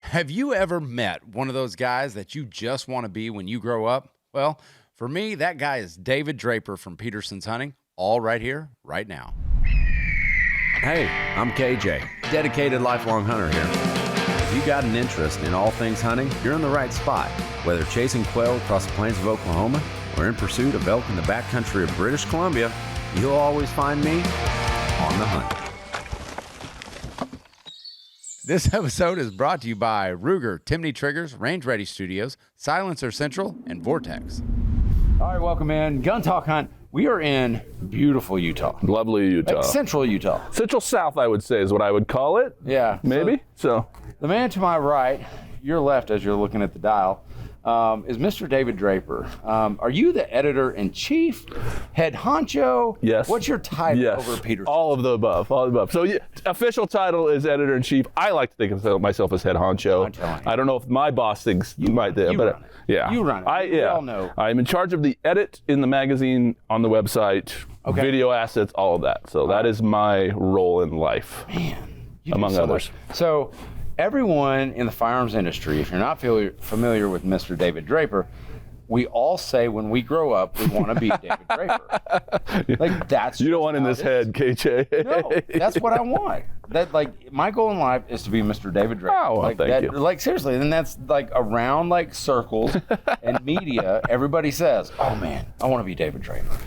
Have you ever met one of those guys that you just want to be when you grow up? Well, for me, that guy is David Draper from Petersen's Hunting, all right here, right now. Hey, I'm KJ, dedicated lifelong hunter here. If you got an interest in all things hunting, you're in the right spot. Whether chasing quail across the plains of Oklahoma or in pursuit of elk in the backcountry of British Columbia, you'll always find me on the hunt. This episode is brought to you by Ruger, Timney Triggers, Range Ready Studios, Silencer Central, and Vortex. All right, welcome in. Gun Talk Hunt. We are in beautiful Utah. Lovely Utah. Like central Utah. Central South, I would say, is what I would call it. Yeah. Maybe. So the man to my right, your left as you're looking at the dial, is Mr. David Draper. Are you the editor-in-chief, head honcho? Yes. What's your title yes. over at Petersen? All of the above. All of the above. So official title is editor-in-chief. I like to think of myself as head honcho. I don't know if my boss thinks you might do, but run it. Yeah. You run it. We all know. I'm in charge of the edit in the magazine, on the website, video assets, all of that. So that is my role in life. Man, among others. So everyone in the firearms industry, if you're not familiar with Mr. David Draper, we all say when we grow up, we want to be David Draper. Like that's you don't want in this head, KJ. No, that's what I want. That like my goal in life is to be Mr. David Draper. Oh, well, like, thank you. Like seriously, and that's like around like circles and media. Everybody says, "Oh man, I want to be David Draper."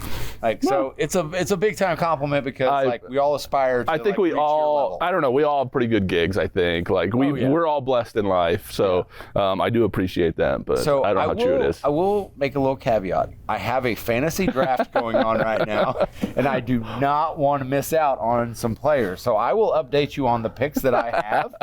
Like so, it's a big time compliment because like we all aspire. To, I think like, we reach all. your level. I don't know. We all have pretty good gigs. I think like we're all blessed in life. So I do appreciate that, but So I don't know how true it is. I will make a little caveat. I have a fantasy draft going on right now, and I do not want to miss out on some players. So I will update you on the picks that I have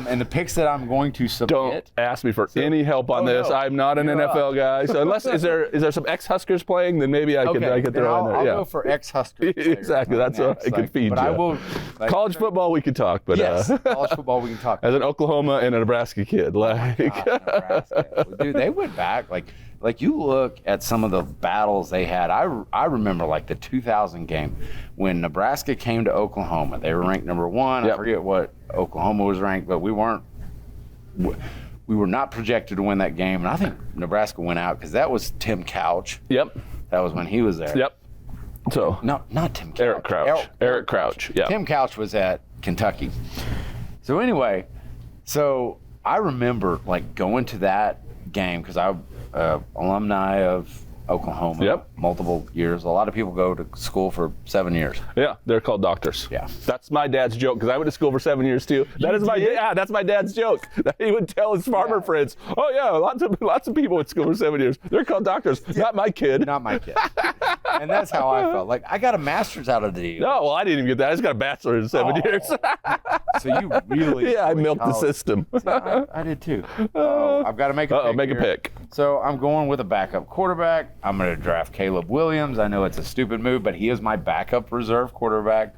and the picks that I'm going to submit. Don't ask me for any help on this. No. I'm not an NFL guy. So unless is there some ex-Huskers playing, then maybe I could throw in there. I'll go for ex-Huskers. Exactly. That's what it could feed but you. I will. Like, college football we could talk, but yes, college football we can talk. As an Oklahoma and a Nebraska kid, like Nebraska. Dude, they went back like you look at some of the battles they had. I remember like the 2000 game when Nebraska came to Oklahoma. They were ranked number 1. I forget what Oklahoma was ranked, but we were not projected to win that game. And I think Nebraska went out because that was Tim Couch. Yep. That was when he was there. Yep. So No, not Tim Couch. Eric Crouch. Eric Crouch. Yeah. Tim Couch was at Kentucky. So anyway, I remember like going to that game because I'm alumni of Oklahoma. Yep. Multiple years. A lot of people go to school for 7 years. Yeah, they're called doctors. Yeah. That's my dad's joke because I went to school for 7 years too. That's my dad's joke. He would tell his farmer friends, "Oh yeah, lots of people went to school for 7 years. They're called doctors. Not my kid." Not my kid. And that's how I felt. Like I got a master's out of the deal. No, well I didn't even get that. I just got a bachelor's in 7 years. So you really Yeah, I milked the system. Yeah, I did too. I've got to make a pick. Make a here. pick. So I'm going with a backup quarterback. I'm going to draft Caleb Williams. I know it's a stupid move, but he is my backup reserve quarterback.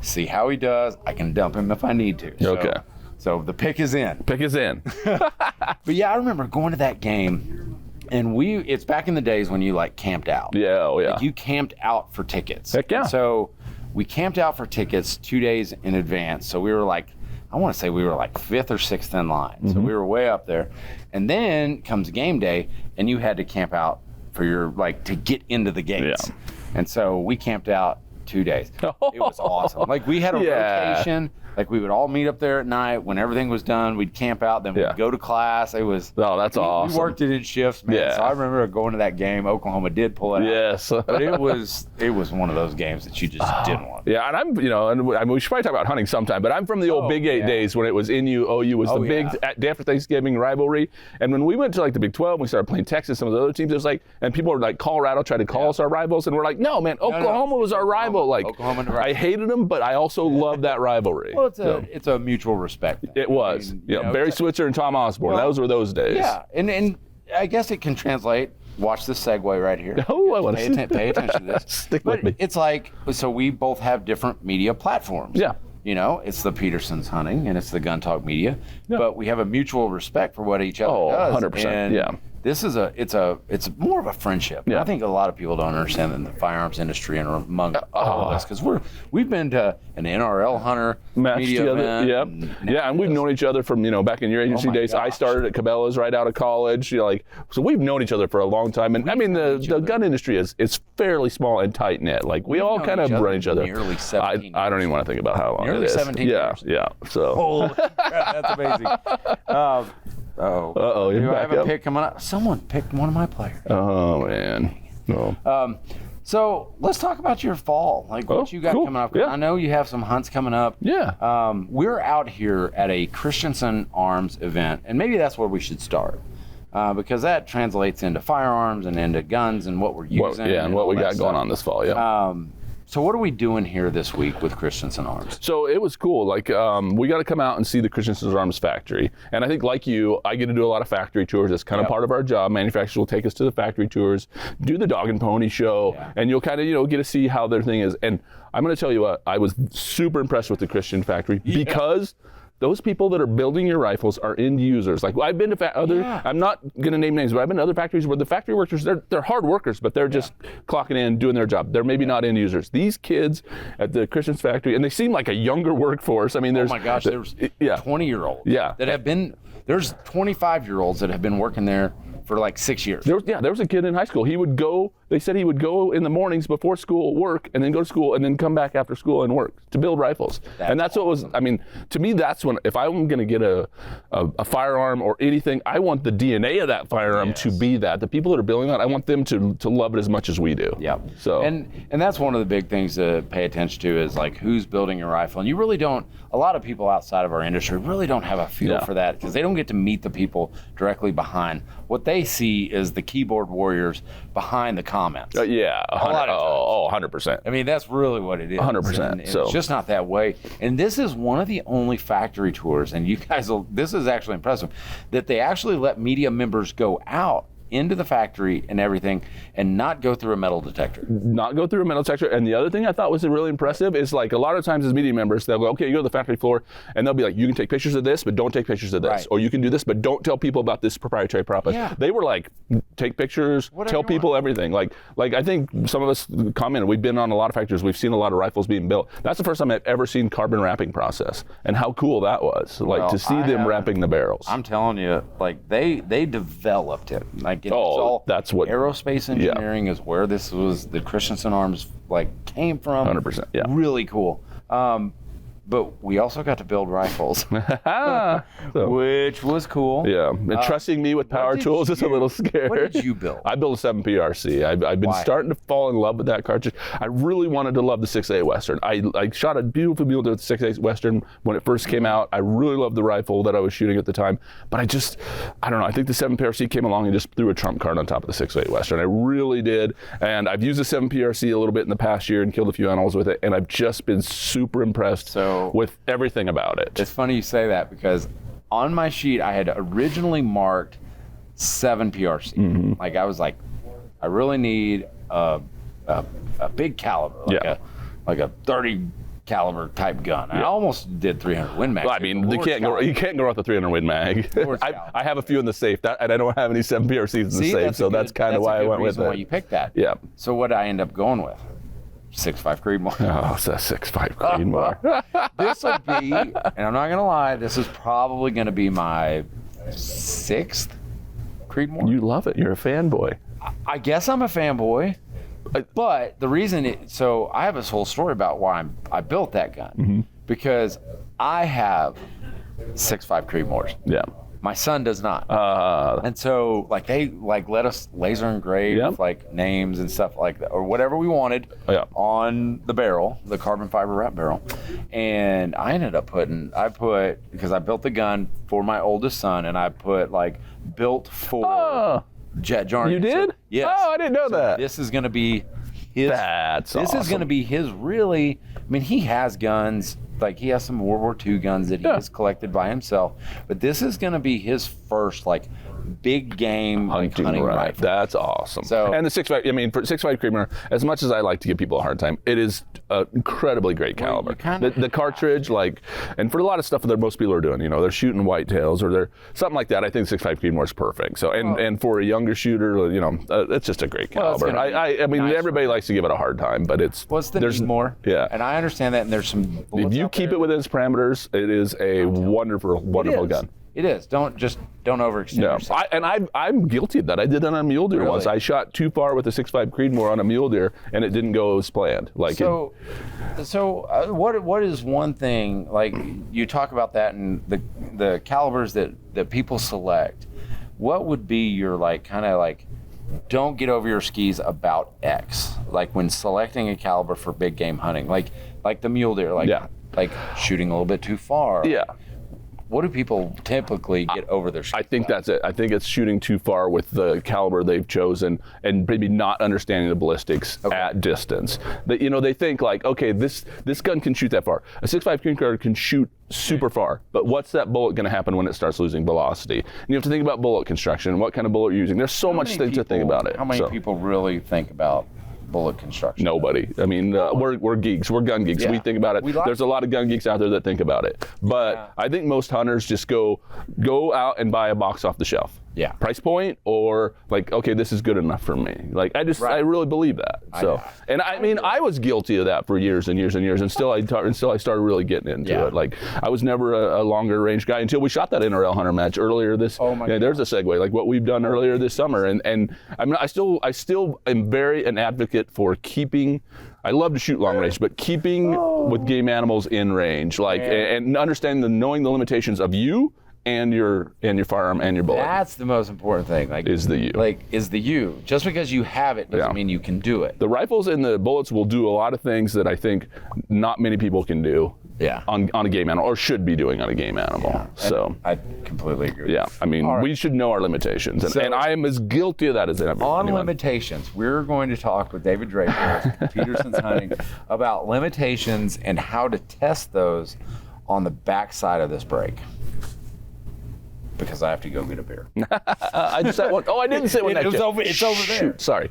See how he does. I can dump him if I need to. Okay. So the pick is in. Pick is in. But yeah, I remember going to that game, and it's back in the days when you like camped out. Yeah, oh yeah. Like, you camped out for tickets. Heck yeah. And so we camped out for tickets 2 days in advance. So we were like, I want to say we were like 5th or 6th in line. So we were way up there. And then comes game day, and you had to camp out for your, like, to get into the gates. Yeah. And so we camped out 2 days. It was awesome. Like, we had a rotation. Like, we would all meet up there at night. When everything was done, we'd camp out. Then we'd go to class. It was... Oh, that's awesome. We worked it in shifts, man. Yeah. So I remember going to that game. Oklahoma did pull it out. Yes. But it was one of those games that you just didn't want. Yeah, and I'm, I mean, we should probably talk about hunting sometime, but I'm from the old Big 8 days when it was NU, OU was the big day after Thanksgiving rivalry. And when we went to like the Big 12, we started playing Texas, some of the other teams, it was like, and people were like, Colorado tried to call us our rivals, and we're like, no, man, Oklahoma was our rival. Like, Oklahoma, I hated them, but I also loved that rivalry. Well, it's a mutual respect. It was. I mean, Barry Switzer and Tom Osborne, those were those days. Yeah, and I guess it can translate. Watch this segue right here. Oh, I want to pay attention to this. Stick with me. It's like, so we both have different media platforms. Yeah. It's the Petersen's Hunting and it's the Gun Talk Media, but we have a mutual respect for what each other does. 100%. this is it's more of a friendship. Yeah. I think a lot of people don't understand in the firearms industry and among all of us, because we've been to an NRL Hunter match media together. event. And we've known each other from back in your agency days. gosh. I started at Cabela's right out of college. So we've known each other for a long time. And I mean the gun industry is fairly small and tight knit. Like we all kind of run each other. Nearly 17. I don't even want to think about how long Nearly it is. 17 years. Yeah. So. Holy crap, that's amazing. You're Do I back have a up. pick coming up? Someone picked one of my players. Oh man. No. So let's talk about your fall. Like what you got cool. coming up. Yeah. I know you have some hunts coming up. Yeah. We're out here at a Christensen Arms event, and maybe that's where we should start. Because that translates into firearms and into guns and what we're using. And what we got going on this fall. Yeah. So what are we doing here this week with Christensen Arms? So it was cool. Like we got to come out and see the Christensen Arms factory. And I think like you, I get to do a lot of factory tours. It's kind of part of our job. Manufacturers will take us to the factory tours, do the dog and pony show, and you'll kind of, get to see how their thing is. And I'm going to tell you what, I was super impressed with the Christian factory because those people that are building your rifles are end users. Like I've been to I'm not going to name names, but I've been to other factories where the factory workers, they're hard workers, but they're just clocking in, doing their job. They're maybe not end users. These kids at the Christian's factory, and they seem like a younger workforce. I mean, there's 20-year-olds that have been, there's 25-year-olds that have been working there for like 6 years. There was a kid in high school. They said he would go in the mornings before school, work, and then go to school, and then come back after school and work to build rifles. That's what was, I mean, to me, that's when, if I'm going to get a firearm or anything, I want the DNA of that firearm to be that. The people that are building that, I want them to love it as much as we do. Yeah. So. And that's one of the big things to pay attention to is like who's building your rifle. And you really don't, a lot of people outside of our industry really don't have a feel for that because they don't get to meet the people directly behind. What they see is the keyboard warriors behind the comments. 100%. I mean, that's really what it is. 100%. And it's just not that way. And this is one of the only factory tours, and you guys this is actually impressive, that they actually let media members go out into the factory and everything and not go through a metal detector. Not go through a metal detector. And the other thing I thought was really impressive is like a lot of times as media members, they'll go, okay, you go to the factory floor and they'll be like, you can take pictures of this, but don't take pictures of this. Right. Or you can do this, but don't tell people about this proprietary process. Yeah. They were like, take pictures, tell people everything. Like I think some of us commented, we've been on a lot of factories, we've seen a lot of rifles being built. That's the first time I've ever seen carbon wrapping process and how cool that was. Like to see them wrapping the barrels. I'm telling you, like they developed it. Like it's all that's what aerospace engineering is where this was, the Christensen Arms like came from. 100%. Yeah. Really cool. But we also got to build rifles, which was cool. Yeah, and trusting me with power tools is a little scary. What did you build? I built a 7 PRC. I've been starting to fall in love with that cartridge. I really wanted to love the 6.8 Western. I shot a beautiful mule with the 6.8 Western when it first came out. I really loved the rifle that I was shooting at the time. But I don't know. I think the 7 PRC came along and just threw a trump card on top of the 6.8 Western. I really did. And I've used the 7 PRC a little bit in the past year and killed a few animals with it. And I've just been super impressed with everything about it. It's funny you say that because on my sheet I had originally marked 7 PRC. Mm-hmm. Like I was like, I really need a big caliber, like a 30 caliber type gun. I almost did 300 Win Mag. Well, I mean, you can't go with the 300 Win Mag. I have a few in the safe, and I don't have any 7 PRCs in the safe, so that's kind of why I went with it. Why you picked that. Yeah. So what did I end up going with? 6.5 Creedmoor. Oh, it's a 6.5 Creedmoor. This will be, and I'm not gonna lie, this is probably gonna be my 6th Creedmoor. You love it. You're a fanboy. I guess I'm a fanboy, but the reason so I have this whole story about why I built that gun because I have 6.5 Creedmoors. Yeah. My son does not. And so they let us laser engrave like names and stuff like that, or whatever we wanted on the barrel, the carbon fiber wrap barrel. And I ended up because I built the gun for my oldest son, and I put built for Jet Jarney. You did? So, yes. Oh, I didn't know that. This is going to be his. That's awesome. This is going to be his really. I mean, he has guns. Like he has some World War II guns that he has collected by himself, but this is going to be his first big game hunting rifle. That's awesome. So, and the 6.5, I mean, for 6.5 Creedmoor, as much as I like to give people a hard time, it is an incredibly great caliber. The cartridge, and for a lot of stuff that most people are doing, they're shooting whitetails or they're something like that. I think 6.5 Creedmoor is perfect. So, and for a younger shooter, it's just a great caliber. I mean, everybody likes to give it a hard time, but there's more. Yeah. And I understand that, and there's some. If you keep it within its parameters, it is a wonderful gun. It is. Don't overextend yourself. I'm guilty of that. I did that on a mule deer Really? once. I shot too far with a 6.5 Creedmoor on a mule deer, and it didn't go as planned. What is one thing, like you talk about that and the calibers that people select? What would be your don't get over your skis about X? Like when selecting a caliber for big game hunting, like the mule deer, like shooting a little bit too far. Yeah. What do people typically get over their skis? I think that's it. I think it's shooting too far with the caliber they've chosen and maybe not understanding the ballistics at distance. They think okay, this gun can shoot that far. A 6.5 Creedmoor can shoot super far, but what's that bullet going to happen when it starts losing velocity? And you have to think about bullet construction and what kind of bullet you're using. There's so much things to think about it. How many people really think about bullet construction? Nobody. I mean, we're geeks. We're gun geeks. We think about it. There's a lot of gun geeks out there that think about it. But I think most hunters just go out and buy a box off the shelf. Yeah. Price point or okay, this is good enough for me. I really believe that. So, I was guilty of that for years and years and years until I started really getting into it. I was never a longer range guy until we shot that NRL Hunter match earlier this. Oh my God. There's a segue, what we've done earlier this summer, and I still am very an advocate for keeping. I love to shoot long range, but keeping with game animals in range, and understanding knowing the limitations of you and your firearm and your bullet. That's the most important thing. Is the you. Is the you. Just because you have it doesn't mean you can do it. The rifles and the bullets will do a lot of things that I think not many people can do. Yeah. On a game animal, or should be doing on a game animal. Yeah. So I completely agree. Yeah. I mean, we should know our limitations, and I am as guilty of that as anyone. On limitations, we're going to talk with David Draper of Petersen's Hunting about limitations and how to test those on the backside of this break. Because I have to go get a beer. I just said one. Oh, I didn't say one. It's over there. Shoot, sorry.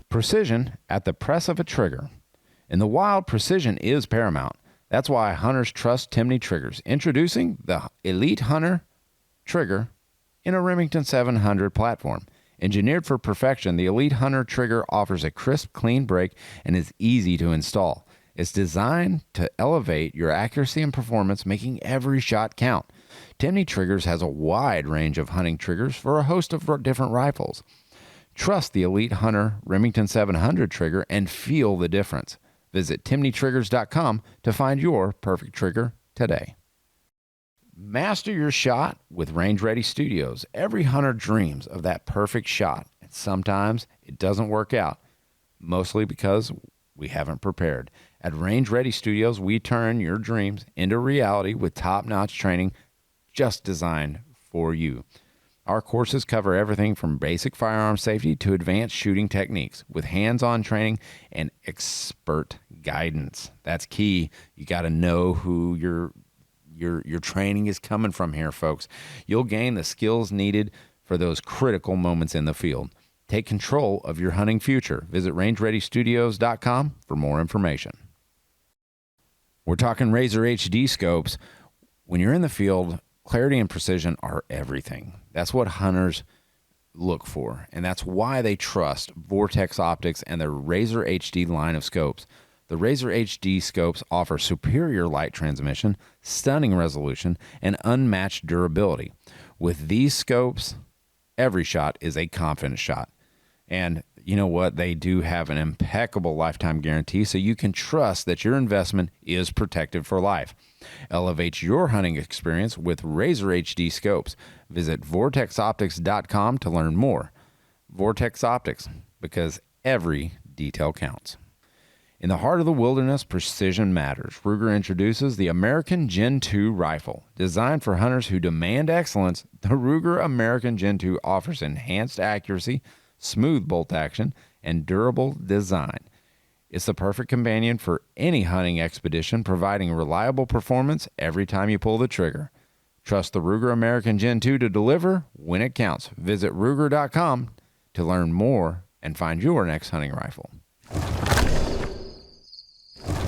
Precision at the press of a trigger. In the wild, precision is paramount. That's why hunters trust Timney triggers. Introducing the Elite Hunter trigger in a Remington 700 platform. Engineered for perfection, the Elite Hunter trigger offers a crisp, clean break and is easy to install. It's designed to elevate your accuracy and performance, making every shot count. Timney Triggers has a wide range of hunting triggers for a host of different rifles. Trust the Elite Hunter Remington 700 trigger and feel the difference. Visit timneytriggers.com to find your perfect trigger today. Master your shot with Range Ready Studios. Every hunter dreams of that perfect shot, and sometimes it doesn't work out, mostly because we haven't prepared. At Range Ready Studios, we turn your dreams into reality with top-notch training just designed for you. Our courses cover everything from basic firearm safety to advanced shooting techniques with hands-on training and expert guidance. That's key. You got to know who your training is coming from here, folks. You'll gain the skills needed for those critical moments in the field. Take control of your hunting future. Visit rangereadystudios.com for more information. We're talking Razor HD scopes. When you're in the field, clarity and precision are everything. That's what hunters look for, and that's why they trust Vortex Optics and their Razor HD line of scopes. The Razor HD scopes offer superior light transmission, stunning resolution, and unmatched durability. With these scopes, every shot is a confident shot. And you know what? They do have an impeccable lifetime guarantee, so you can trust that your investment is protected for life. Elevate your hunting experience with Razor HD scopes. Visit vortexoptics.com to learn more. Vortex Optics, because every detail counts. In the heart of the wilderness, precision matters. Ruger introduces the American Gen 2 rifle. Designed for hunters who demand excellence, the Ruger American Gen 2 offers enhanced accuracy, smooth bolt action, and durable design. It's the perfect companion for any hunting expedition, providing reliable performance every time you pull the trigger. Trust the Ruger American Gen 2 to deliver when it counts. Visit Ruger.com to learn more and find your next hunting rifle.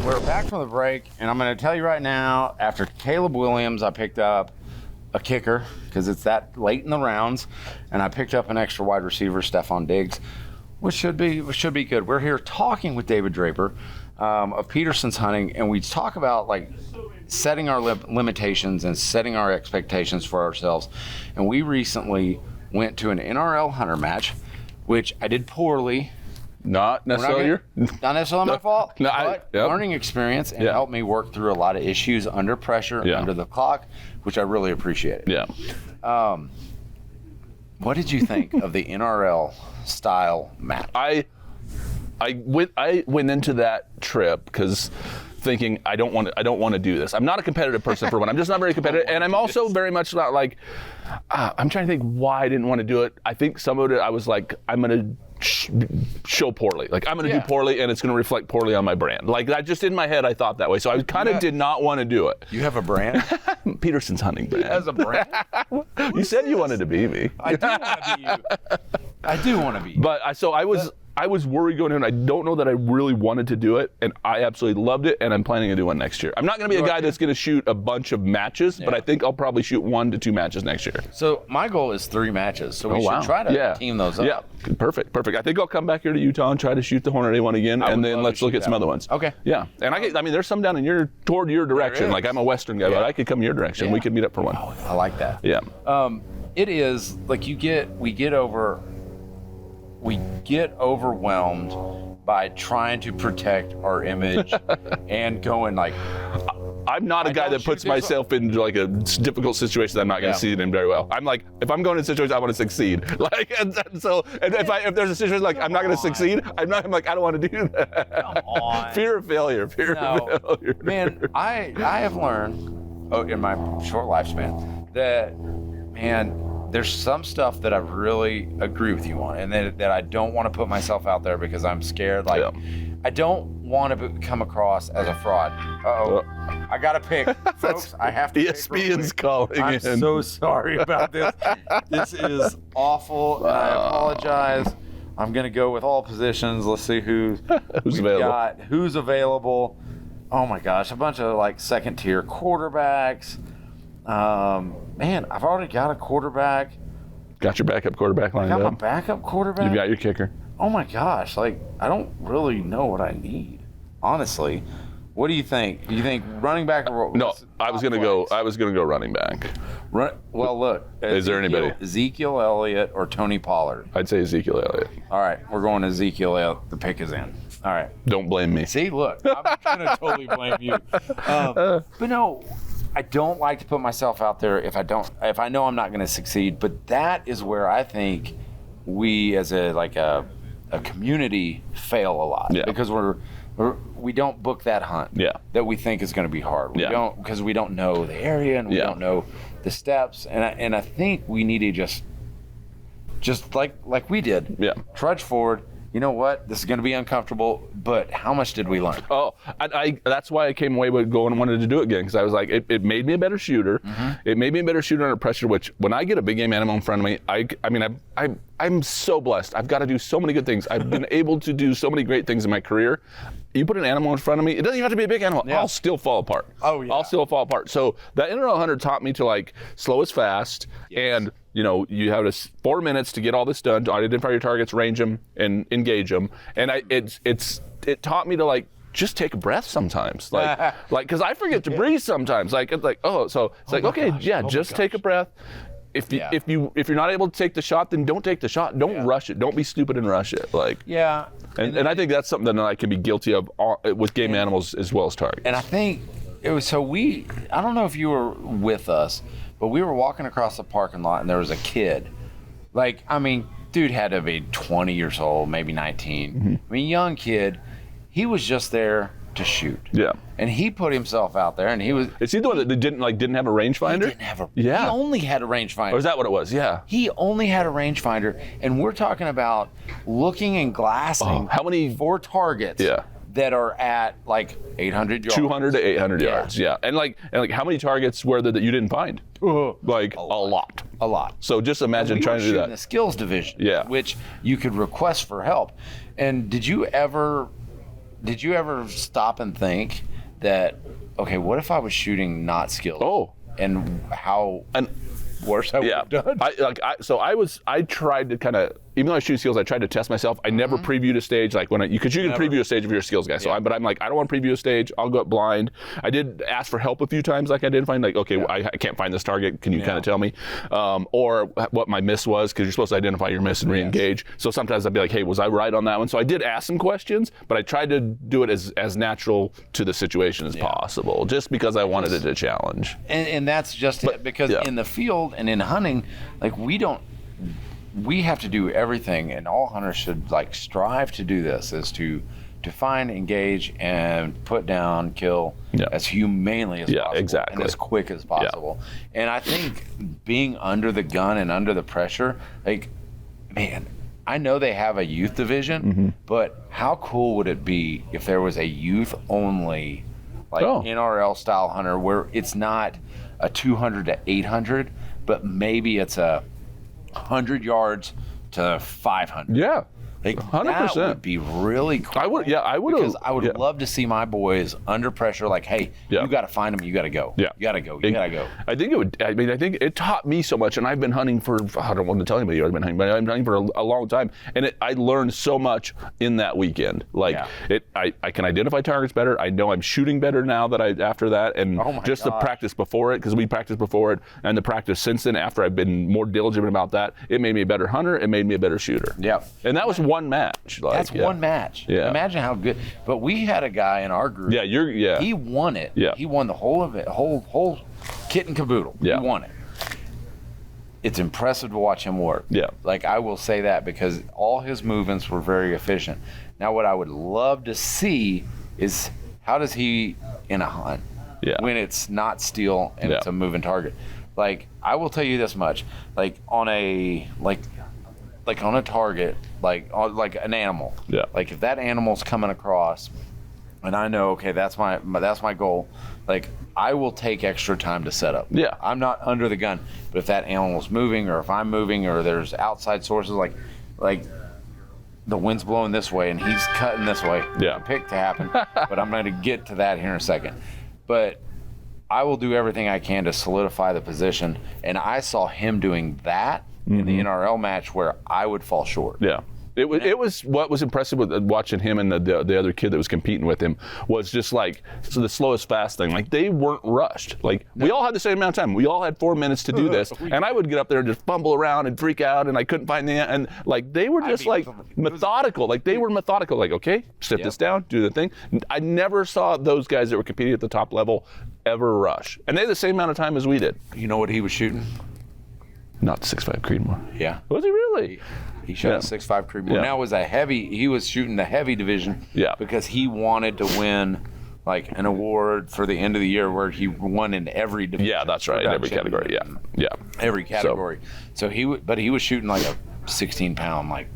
We're back from the break, and I'm going to tell you right now, after Caleb Williams, I picked up a kicker because it's that late in the rounds, and I picked up an extra wide receiver, Stephon Diggs, which should be good. We're here talking with David Draper of Petersen's Hunting, and we talk about like setting our limitations and setting our expectations for ourselves. And we recently went to an NRL Hunter match, which I did poorly. Not necessarily my fault, no, but learning experience and helped me work through a lot of issues under pressure, under the clock, which I really appreciated. Yeah. What did you think of the NRL style match? I went into that trip because thinking I don't want to do this. I'm not a competitive person for one. I'm just not very competitive, and I'm also very much not like. I'm trying to think why I didn't want to do it. I think some of it I was like, I'm gonna show poorly. Like I'm gonna do poorly, and it's gonna reflect poorly on my brand. Like that just in my head I thought that way. So I kind of did not want to do it. You have a brand? Petersen's Hunting brand. He has a brand? You said you wanted to be me. I do want to be you. I do want to be you. But I was worried going in. I don't know that I really wanted to do it, and I absolutely loved it, and I'm planning to do one next year. I'm not going to be a guy that's going to shoot a bunch of matches, but I think I'll probably shoot 1 to 2 matches next year. So my goal is 3 matches, so we should try to team those up. Yeah, perfect. I think I'll come back here to Utah and try to shoot the Hornady one again, and then let's look at some other ones. Okay. Yeah, and I mean, there's some down in toward your direction. Like I'm a Western guy, but I could come your direction. We could meet up for one. Oh, I like that. Yeah. It is like we get overwhelmed by trying to protect our image and going like. I'm not a guy that puts myself into like a difficult situation that I'm not going to succeed in very well. I'm like, if I'm going in a situation, I want to succeed. Like, and if there's a situation like I'm not going to succeed, I'm like, I don't want to do that. Come on. Fear of failure. Of failure. Man, I have learned in my short lifespan that, there's some stuff that I really agree with you on, and that I don't want to put myself out there because I'm scared. Like, I don't want to come across as a fraud. I got to pick, folks. I have to ESPN's calling in. I'm so sorry about this. This is awful, and I apologize. I'm going to go with all positions. Let's see who's available. Who's available. Oh, my gosh. A bunch of, like, second-tier quarterbacks. I've already got a quarterback. Got your backup quarterback lined up? I got my backup quarterback? You've got your kicker. Oh my gosh, like I don't really know what I need, honestly. What do you think? Do you think running back or No, I was gonna go running back. Well, look. Is there anybody? Ezekiel Elliott or Tony Pollard? I'd say Ezekiel Elliott. All right, we're going Ezekiel Elliott. The pick is in. All right. Don't blame me. See, look, I'm gonna totally blame you. But no. I don't like to put myself out there if I know I'm not going to succeed. But that is where I think we, as a community, fail a lot because we don't book that hunt that we think is going to be hard. We don't, because we don't know the area and we don't know the steps. And I think we need to just like we did, trudge forward. You know what? This is going to be uncomfortable, but how much did we learn? Oh, that's why I came away with going and wanted to do it again, because I was like, it made me a better shooter. Mm-hmm. It made me a better shooter under pressure, which when I get a big game animal in front of me, I'm so blessed. I've got to do so many good things. I've been able to do so many great things in my career. You put an animal in front of me, it doesn't even have to be a big animal. I'll still fall apart. Oh, yeah. I'll still fall apart. So that NRL Hunter taught me to like slow as fast and you have 4 minutes to get all this done, to identify your targets, range them, and engage them. And it taught me to like just take a breath sometimes, like because I forget to breathe sometimes. Take a breath. If you're not able to take the shot, then don't take the shot. Don't rush it. Don't be stupid and rush it. And I think that's something that I can be guilty of with game animals as well as targets. And I think it was I don't know if you were with us, but we were walking across the parking lot and there was a kid. Dude had to be 20 years old, maybe 19. Mm-hmm. Young kid. He was just there to shoot. Yeah. And he put himself out there, and he was. Is he the one that didn't have a rangefinder? He didn't have a. Yeah. He only had a rangefinder. Or is that what it was? Yeah. He only had a rangefinder, and we're talking about looking and glassing. How many? 4 targets. Yeah. That are at 800 yards. 200 to 800 yards. Yeah. And how many targets were there that you didn't find? A lot. A lot. So just imagine trying to do that. In the skills division. Yeah. Which you could request for help. And did you ever did you ever stop and think that, okay, what if I was shooting not skilled? Oh. And how worse I would have done? I tried to kind of, even though I shoot skills, I tried to test myself. I never previewed a stage like because you can preview a stage if you're a skills guy. So I'm like, I don't want to preview a stage. I'll go up blind. I did ask for help a few times, like identifying, like, okay, I can't find this target. Can you kind of tell me? Or what my miss was, because you're supposed to identify your miss and re-engage. So sometimes I'd be like, hey, was I right on that one? So I did ask some questions, but I tried to do it as natural to the situation as possible, just because I wanted it to challenge. And that's just it, because in the field and in hunting, like we have to do everything, and all hunters should like strive to do this, is to find, engage, and put down, kill as humanely as possible and as quick as possible. And I think being under the gun and under the pressure, like, man, I know they have a youth division, but how cool would it be if there was a youth only, like NRL style hunter, where it's not a 200 to 800, but maybe it's a 100 yards to 500. Yeah. Like 100%. That would be really cool. I would. Because I would love to see my boys under pressure. Like, hey, you got to find them. You got to go. Yeah. You got to go. You got to go. I think it would. I mean, I think it taught me so much, and I've been hunting for. I don't want to tell anybody I've been hunting, but I've been hunting for a long time, and I learned so much in that weekend. Like I can identify targets better. I know I'm shooting better now that after that, and just the practice before it, because we practiced before it, and the practice since then after I've been more diligent about that, it made me a better hunter. It made me a better shooter. Yeah. And that was one match. Like, that's one match. Yeah. Imagine how good. But we had a guy in our group. Yeah. He won it. Yeah. He won the whole of it, whole kit and caboodle. Yeah. He won it. It's impressive to watch him work. Yeah. Like, I will say that, because all his movements were very efficient. Now, what I would love to see is, how does he in a hunt when it's not steel and it's a moving target? Like, I will tell you this much. Like, on a on a target, like an animal. Yeah. Like, if that animal's coming across, and I know, okay, that's my goal. Like, I will take extra time to set up. Yeah. I'm not under the gun, but if that animal's moving, or if I'm moving, or there's outside sources, like the wind's blowing this way and he's cutting this way. Yeah. Pick to happen, but I'm going to get to that here in a second. But I will do everything I can to solidify the position, and I saw him doing that in the NRL match where I would fall short. Yeah. It was what was impressive with watching him and the other kid that was competing with him was just like, so the slowest fast thing. Like, they weren't rushed. Like, we all had the same amount of time. We all had 4 minutes to do this, and I would get up there and just fumble around and freak out, and I couldn't find and like, they were just methodical. Like, they were methodical. Like, okay, sit this down, do the thing. I never saw those guys that were competing at the top level ever rush, and they had the same amount of time as we did. You know what he was shooting? Not the 6.5 Creedmoor. Yeah. Was he really? He shot a 6.5 Creedmoor. Yeah. Now he was shooting the heavy division because he wanted to win like an award for the end of the year where he won in every division. Yeah, that's right, in every category. Yeah. Every category. So he was shooting like a 16-pound like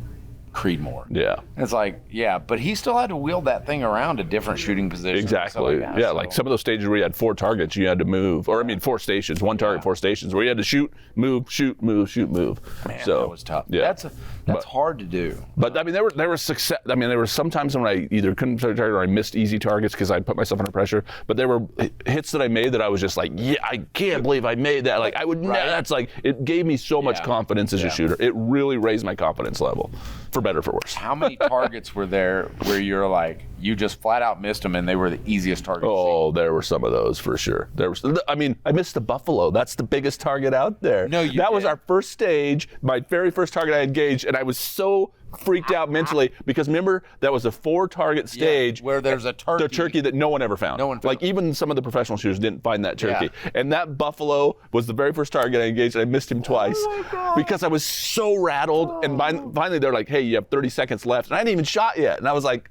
Creedmoor. Yeah. And it's like, but he still had to wield that thing around to different shooting positions. Exactly. Like some of those stages where you had 4 targets, you had to move, or 4 stations, 1 target, 4 stations, where you had to shoot, move, shoot, move, shoot, move. Man, that was tough. Yeah. That's hard to do. But I mean, there were success. I mean, there were some times when I either couldn't target or I missed easy targets because I put myself under pressure. But there were hits that I made that I was just like, I can't believe I made that. Like, I would. That's like, it gave me so much confidence as a shooter. It really raised my confidence level. For better, for worse. How many targets were there where you're like, you just flat out missed them and they were the easiest targets? Oh, there were some of those for sure. I missed the buffalo. That's the biggest target out there. No, that was our first stage, my very first target I engaged, and I was so freaked out mentally because remember, that was a 4-target stage where there's a turkey. The turkey that no one ever found. Like, even some of the professional shooters didn't find that turkey. And that buffalo was the very first target I engaged, and I missed him twice because I was so rattled. And finally they're like, hey, you have 30 seconds left, and I hadn't even shot yet. And I was like,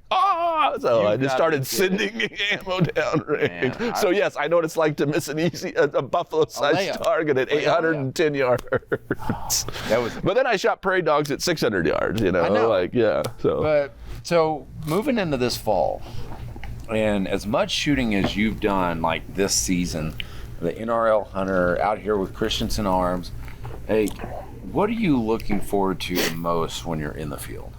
so I just started sending ammo down range. So yes, I know what it's like to miss a buffalo-sized target at 810 yards. But then I shot prairie dogs at 600 yards, you know. So moving into this fall, and as much shooting as you've done like this season, the NRL Hunter out here with Christensen Arms, hey, what are you looking forward to the most when you're in the field?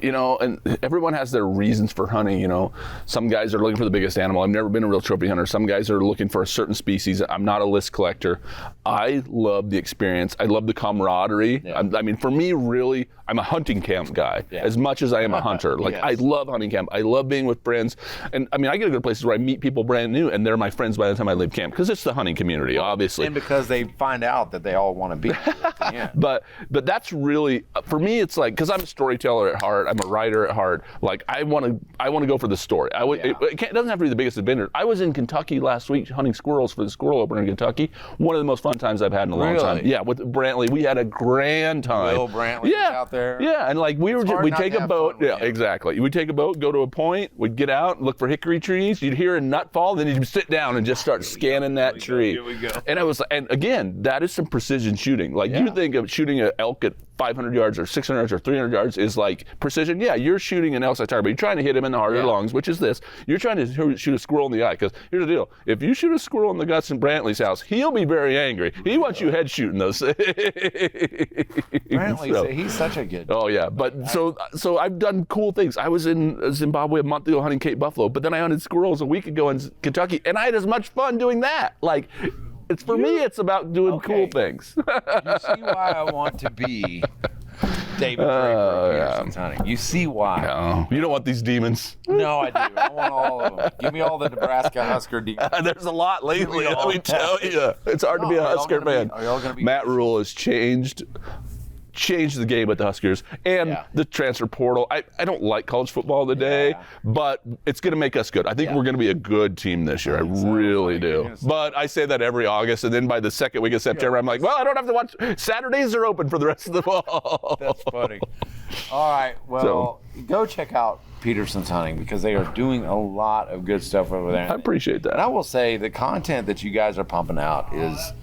you know, and everyone has their reasons for hunting. You know, some guys are looking for the biggest animal. I've never been a real trophy hunter. Some guys are looking for a certain species. I'm not a list collector. I love the experience. I love the camaraderie. Yeah. I mean, for me, really, I'm a hunting camp guy as much as I am a hunter. Like, Yes. I love hunting camp. I love being with friends. And I mean, I get to go to places where I meet people brand new, and they're my friends by the time I leave camp, because it's the hunting community, obviously. And because they find out that they all want to be at the end. But that's really, for me, it's like, because I'm a storyteller at heart, I'm a writer at heart. Like, I want to go for the story. It doesn't have to be the biggest adventure. I was in Kentucky last week hunting squirrels for the squirrel opener in Kentucky. One of the most fun times I've had in a long time. Yeah, with Brantley, we had a grand time. Will Brantley was out there. Yeah, and like we'd take a boat. Yeah, exactly. We'd take a boat, go to a point, we'd get out, look for hickory trees. You'd hear a nut fall, then you'd sit down and just start scanning that tree. Here we go. And again, that is some precision shooting. Like, you think of shooting an elk at 500 yards or 600 yards or 300 yards is like precision. Yeah, you're shooting an elk target, but you're trying to hit him in the heart of the lungs, which is this. You're trying to shoot a squirrel in the eye, because here's the deal. If you shoot a squirrel in the guts in Brantley's house, he'll be very angry. He wants you head shooting those. Brantley, he's such a good. Oh yeah, but so I've done cool things. I was in Zimbabwe a month ago hunting Cape buffalo, but then I hunted squirrels a week ago in Kentucky, and I had as much fun doing that. Like, it's for me, it's about doing cool things. You see why I want to be David Draper at Petersen's hunting. You see why. No, you don't want these demons. No, I do. I want all of them. Give me all the Nebraska Husker demons. There's a lot lately, let me tell you. It's hard to be a Husker fan. Are y'all gonna be Matt Rule has changed the game with the Huskers and the transfer portal. I don't like college football today, but it's going to make us good. I think we're going to be a good team this year. I really do. But I say that every August, and then by the second week of September, I'm like, well, I don't have to watch. Saturdays are open for the rest of the fall. That's funny. All right, well, go check out Petersen's hunting, because they are doing a lot of good stuff over there. I appreciate that. And I will say the content that you guys are pumping out is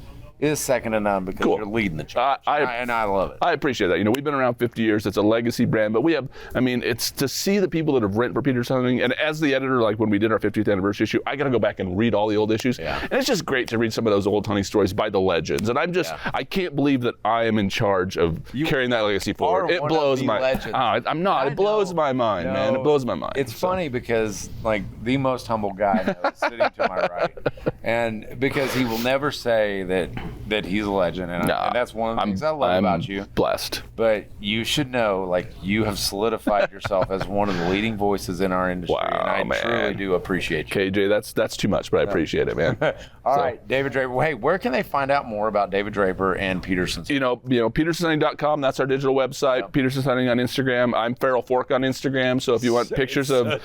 second to none, because you're leading the charge. And I love it. I appreciate that. You know, we've been around 50 years. It's a legacy brand, but we have, I mean, it's to see the people that have written for Petersen hunting, and as the editor, like when we did our 50th anniversary issue, I got to go back and read all the old issues. Yeah. And it's just great to read some of those old hunting stories by the legends. And I can't believe that I am in charge of carrying that legacy forward. It blows my I'm not. It blows my mind, man. It blows my mind. It's funny because, like, the most humble guy I know is sitting to my right. And because he will never say that he's a legend, and that's one of the things I love about you. Blessed. But you should know, like, you have solidified yourself as one of the leading voices in our industry, and I truly do appreciate you. KJ, that's too much, but I appreciate it, man. All right, David Draper. Hey, where can they find out more about David Draper and Petersen's? You know, petersenhunting.com. That's our digital website. Yep. Petersen's Hunting on Instagram. I'm Feral Fork on Instagram. So if you want pictures of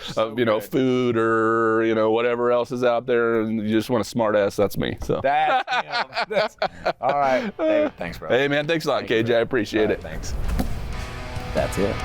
food or whatever else is out there, and you just want a smart ass, that's me. So that's all right. David, thanks, bro. Hey, man, thanks a lot, KJ. I appreciate it. Thanks. That's it.